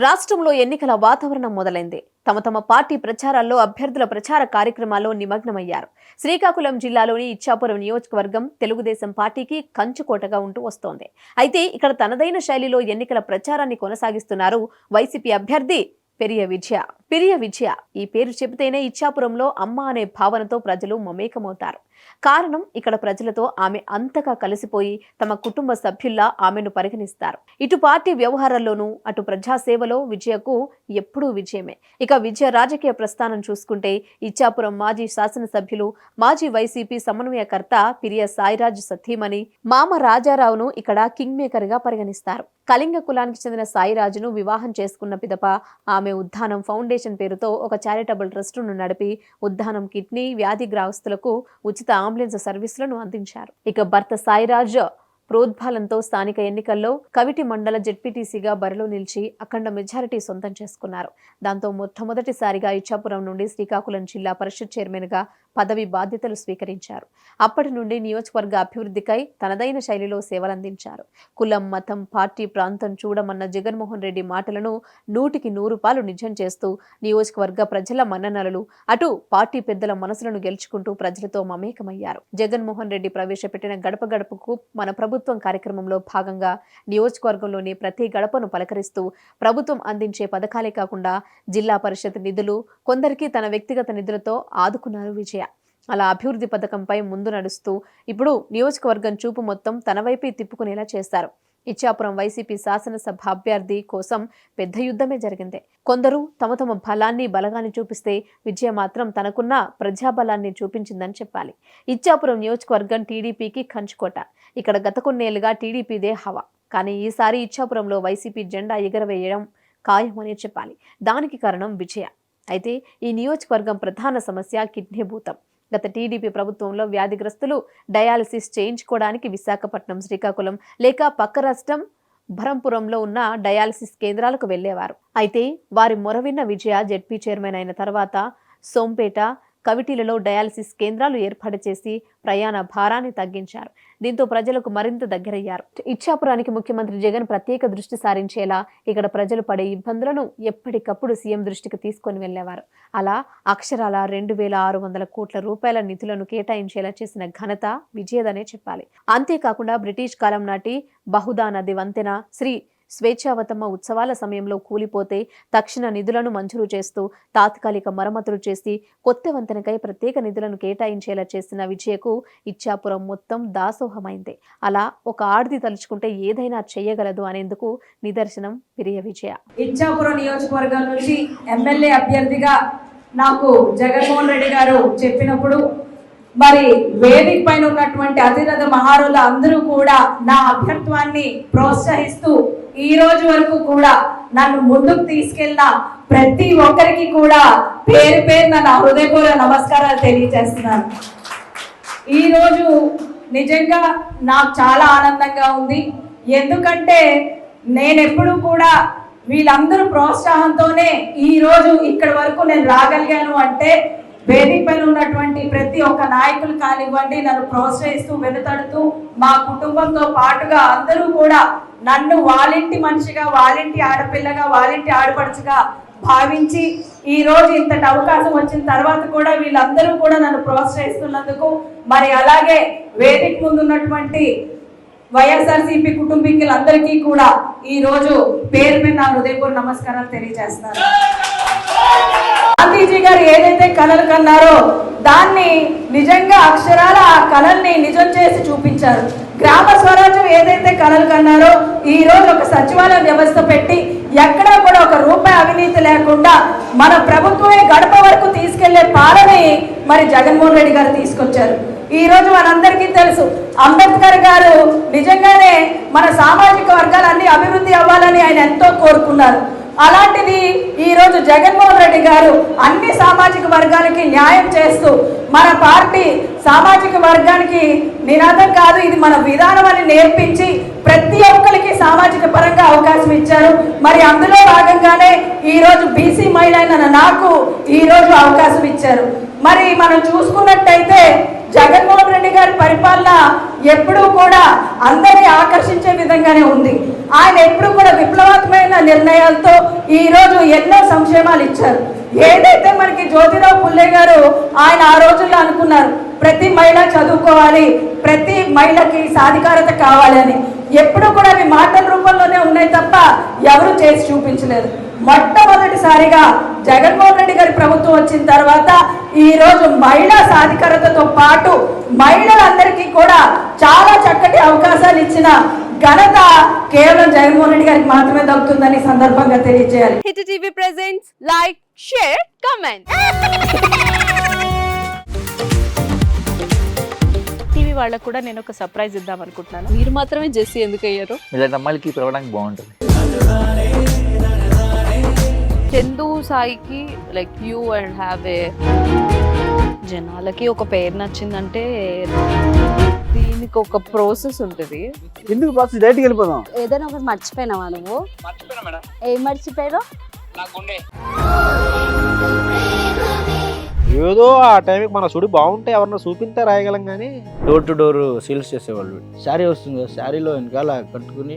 రాష్ట్రంలో ఎన్నికల వాతావరణం మొదలైంది. తమ పార్టీ ప్రచారాల్లో అభ్యర్థుల ప్రచార కార్యక్రమాల్లో నిమగ్నమయ్యారు. శ్రీకాకుళం జిల్లాలోని ఇచ్చాపురం నియోజకవర్గం తెలుగుదేశం పార్టీకి కంచుకోటగా ఉంటూ వస్తోంది. అయితే ఇక్కడ తనదైన శైలిలో ఎన్నికల ప్రచారాన్ని కొనసాగిస్తున్నారు వైసీపీ అభ్యర్థి పెరియ విజయ. ఈ పేరు చెబితేనే ఇచ్చాపురంలో అమ్మ అనే భావనతో ప్రజలు మమేకమవుతారు. కారణం ఇక్కడ ప్రజలతో ఆమె అంతగా కలిసిపోయి తమ కుటుంబ సభ్యుల్లా ఆమెను పరిగణిస్తారు. ఇటు పార్టీ వ్యవహారాల్లోనూ అటు ప్రజాసేవలో విజయకు ఎప్పుడూ విజయమే. ఇక విజయ రాజకీయ ప్రస్థానం చూసుకుంటే ఇచ్చాపురం మాజీ శాసనసభ్యులు, మాజీ వైసీపీ సమన్వయకర్త పిరియ సాయిరాజ్ సతీమణి మామ రాజారావును ఇక్కడ కింగ్ మేకర్ గా పరిగణిస్తారు. కళింగ కులానికి చెందిన సాయిరాజును వివాహం చేసుకున్న పిదప ఆమె ఉద్దానం ఫౌండేషన్ పేరుతో ఒక చారిటబుల్ ట్రస్టును నడిపి ఉద్దానం కిడ్నీ వ్యాధిగ్రస్తులకు ఉచిత అంబులెన్స్ సర్వీసులను అందించారు. ఇక భర్త సాయిరాజ్ ప్రోద్బలంతో స్థానిక ఎన్నికల్లో కవిటి మండల జెడ్పీటీసీగా బరిలో నిలిచి అఖండ మెజారిటీ సొంతం చేసుకున్నారు. దాంతో మొట్టమొదటిసారిగా ఇచ్చాపురం నుండి శ్రీకాకుళం జిల్లా పరిషత్ చైర్మన్ గా పదవి బాధ్యతలు స్వీకరించారు. అప్పటి నుండి నియోజకవర్గ అభివృద్ధికై తనదైన శైలిలో సేవలందించారు. కులం, మతం, పార్టీ, ప్రాంతం చూడమన్న జగన్మోహన్ రెడ్డి మాటలను 100% నిజం చేస్తూ నియోజకవర్గ ప్రజల మన్ననలు, అటు పార్టీ పెద్దల మనసులను గెలుచుకుంటూ ప్రజలతో మమేకమయ్యారు. జగన్మోహన్ రెడ్డి ప్రవేశపెట్టిన గడప గడపకు మన ప్రభుత్వం కార్యక్రమంలో భాగంగా నియోజకవర్గంలోని ప్రతి గడపను పలకరిస్తూ ప్రభుత్వం అందించే పథకాలే కాకుండా జిల్లా పరిషత్ నిధులు, కొందరికి తన వ్యక్తిగత నిధులతో ఆదుకున్నారు విజయ. అలా అభివృద్ధి పథకంపై ముందు నడుస్తూ ఇప్పుడు నియోజకవర్గం చూపు మొత్తం తన వైపే తిప్పుకునేలా చేశారు. ఇచ్చాపురం వైసీపీ శాసనసభ అభ్యర్థి కోసం పెద్ద యుద్ధమే జరిగింది. కొందరు తమ బలాన్ని బలగాన్ని చూపిస్తే విజయ మాత్రం తనకున్న ప్రజాబలాన్ని చూపించిందని చెప్పాలి. ఇచ్చాపురం నియోజకవర్గం టీడీపీకి కంచుకోట. ఇక్కడ గత కొన్నేళ్లుగా టీడీపీదే హవా. కానీ ఈసారి ఇచ్చాపురంలో వైసీపీ జెండా ఎగరవేయడం ఖాయమని చెప్పాలి. దానికి కారణం విజయ. అయితే ఈ నియోజకవర్గం ప్రధాన సమస్య కిడ్నీ భూతం. గత టీడీపీ ప్రభుత్వంలో వ్యాధిగ్రస్తులు డయాలసిస్ చేయించుకోవడానికి విశాఖపట్నం, శ్రీకాకుళం లేక పక్క రాష్ట్రం భరంపురంలో ఉన్న డయాలసిస్ కేంద్రాలకు వెళ్లేవారు. అయితే వారి మొరవిన్న విజయ జెడ్పీ చైర్మన్ అయిన తర్వాత సోంపేట, కవిటిలలో డయాలసిస్ కేంద్రాలు ఏర్పాటు చేసి ప్రయాణ భారాన్ని తగ్గించారు. దీంతో ప్రజలకు మరింత దగ్గరయ్యారు. ఇచ్చాపురానికి ముఖ్యమంత్రి జగన్ ప్రత్యేక దృష్టి సారించేలా ఇక్కడ ప్రజలు పడే ఇబ్బందులను ఎప్పటికప్పుడు సీఎం దృష్టికి తీసుకొని వెళ్లేవారు. అలా అక్షరాల 2600 కోట్ల రూపాయల నిధులను కేటాయించేలా చేసిన ఘనత విజయదనే చెప్పాలి. అంతేకాకుండా బ్రిటిష్ కాలం నాటి బహుదా నది వంతెన శ్రీ స్వేచ్ఛావతమ్మ ఉత్సవాల సమయంలో కూలిపోతే తక్షణ నిధులను మంజూరు చేస్తూ తాత్కాలిక మరమ్మతులు చేసి కొత్త వంతెనకై ప్రత్యేక నిధులను కేటాయించేలా చేసిన విజయకు ఇచ్చాపురం మొత్తం దాసోహమైంది. అలా ఒక ఆడది తలుచుకుంటే ఏదైనా చేయగలదు అనేందుకు నిదర్శనం పిరియ విజయ. ఇచ్చాపురం నియోజకవర్గం నుంచి ఎమ్మెల్యే అభ్యర్థిగా నాకు జగన్మోహన్ రెడ్డి గారు చెప్పినప్పుడు మరి వేదిక పైన ఉన్నటువంటి అతిరథ మహారులు అందరూ కూడా నా అభ్యర్థాన్ని ప్రోత్సహిస్తూ ఈ రోజు వరకు కూడా నన్ను ముందుకు తీసుకెళ్ళిన ప్రతి ఒక్కరికి కూడా పేరు పేరు నా హృదయపూర్వక నమస్కారాలు తెలియజేస్తున్నాను. ఈరోజు నిజంగా నాకు చాలా ఆనందంగా ఉంది. ఎందుకంటే నేనెప్పుడు కూడా వీళ్ళందరూ ప్రోత్సాహంతోనే ఈరోజు ఇక్కడి వరకు నేను రాగలిగాను. అంటే వేదిక పైన ఉన్నటువంటి ప్రతి ఒక్క నాయకులు కానివ్వండి, నన్ను ప్రోత్సహిస్తూ వెనుతడుతూ మా కుటుంబంతో పాటుగా అందరూ కూడా నన్ను వాళ్ళింటి మనిషిగా, వాళ్ళింటి ఆడపిల్లగా, వాళ్ళింటి ఆడపడుచుగా భావించి ఈ రోజు ఇంతటి అవకాశం వచ్చిన తర్వాత కూడా వీళ్ళందరూ కూడా నన్ను ప్రోత్సహిస్తున్నందుకు, మరి అలాగే వేదిక ముందు ఉన్నటువంటి వైఎస్ఆర్సీపీ కుటుంబీకులందరికీ కూడా ఈ రోజు పేరు మీద నా హృదయపూర్వక నమస్కారాలు తెలియజేస్తున్నాను. గాంధీజీ గారు ఏదైతే కలలు కన్నారో దాన్ని నిజంగా అక్షరాల ఆ కళల్ని నిజం చేసి చూపించారు. గ్రామ స్వరాజ్యం ఏదైతే కలలు కన్నారో ఈ రోజు ఒక సచివాలయ వ్యవస్థ పెట్టి ఎక్కడా కూడా ఒక రూపాయి అవినీతి లేకుండా మన ప్రభుత్వమే గడప వరకు తీసుకెళ్లే పాలని మరి జగన్మోహన్ రెడ్డి గారు తీసుకొచ్చారు. ఈ రోజు మనందరికీ తెలుసు, అంబేద్కర్ గారు నిజంగానే మన సామాజిక వర్గాలన్నీ అభివృద్ధి అవ్వాలని ఆయన ఎంతో కోరుకున్నారు. అలాంటిది ఈ రోజు జగన్మోహన్ రెడ్డి గారు అన్ని సామాజిక వర్గాలకి న్యాయం చేస్తూ మన పార్టీ సామాజిక వర్గానికి నినాదం కాదు, ఇది మన విధానం అని నేర్పించి ప్రతి ఒక్కరికి సామాజిక పరంగా అవకాశం ఇచ్చారు. మరి అందులో భాగంగానే ఈ రోజు బీసీ మహిళ అయిన నాకు ఈ రోజు అవకాశం ఇచ్చారు. మరి మనం చూసుకున్నట్టయితే జగన్మోహన్ రెడ్డి గారి పరిపాలన ఎప్పుడూ కూడా అందరినీ ఆకర్షించే విధంగానే ఉంది. ఆయన ఎప్పుడు కూడా విప్లవాత్మకమైన నిర్ణయాలతో ఈరోజు ఎన్నో సంక్షేమాలు ఇచ్చారు. ఏదైతే మనకి జ్యోతిరావు పుల్లే గారు ఆయన ఆ రోజుల్లో అనుకున్నారు, ప్రతి మహిళ చదువుకోవాలి, ప్రతి మహిళకి సాధికారత కావాలి అని. ఎప్పుడు కూడా అవి మాటల రూపంలోనే ఉన్నాయి తప్ప ఎవరు చేసి చూపించలేదు. మొట్టమొదటిసారిగా జగన్మోహన్ రెడ్డి గారి ప్రభుత్వం వచ్చిన తర్వాత ఈ రోజు మహిళా సాధికారతతో పాటు మహిళలందరికీ కూడా చాలా చక్కటి అవకాశాలు ఇచ్చిన ఘనత కేవలం జగన్మోహన్ రెడ్డి గారికి మాత్రమే దక్కుతుందని సందర్భంగా తెలియజేయాలి. Hit TV presents like, share, comment. TV వాళ్ళకు కూడా నేను ఒక సర్ప్రైజ్ ఇద్దాం అనుకుంటున్నాను. మీరు మాత్రమే జెస్సీ ఎందుకు అయ్యారు? ఇలాంటి అమ్మాయిలకి పిలవడానికి బాగుంటుంది. చందు సాయికి like you and have a జనాలకి ఒక పేరు నచ్చిందంటే దీనికి ఒక ప్రాసెస్ ఉంటుంది. ఎందుకు బాక్స్ డైరెక్ట్కి వెళ్ళిపోదాం. ఏదైనా ఒకటి మర్చిపోయినావా నువ్వు? ఏం మర్చిపోయావు? ఏదో ఆ టైంకి మన సుడి బాగుంటే ఎవరన్నా చూపిస్తే రాయగలం కానీ డోర్ టు డోర్ సేల్స్ చేసేవాళ్ళు. శారీ వస్తుంది, శారీలో వెనకాల కట్టుకుని